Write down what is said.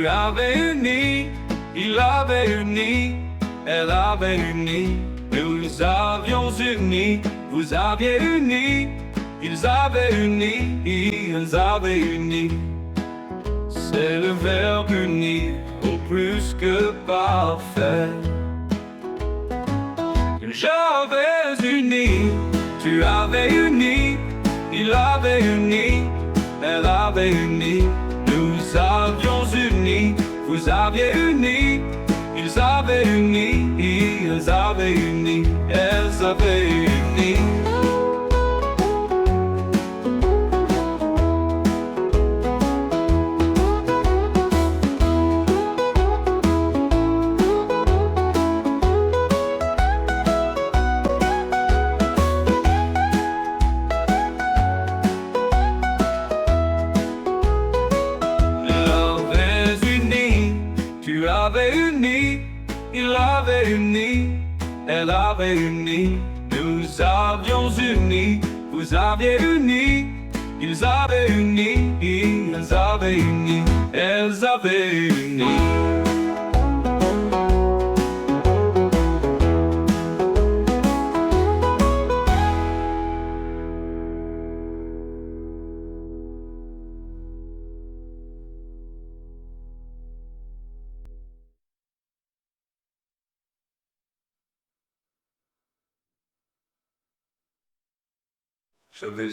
Tu avais uni, il avait uni, elle avait uni, nous avions uni, vous aviez uni, ils avaient uni, ils avaient uni. C'est le verbe unir au plus que parfait. J'avais uni, tu avais uni, il avait uni, elle avait uni, nous avions uni, vous aviez uni, ils avaient uni, ils avaient uni, elles avaient uni. Tu avais uni, il avait uni, elle avait uni, nous avions uni, vous aviez uni, ils avaient uni, ils avaient uni, elles avaient uni. J'avais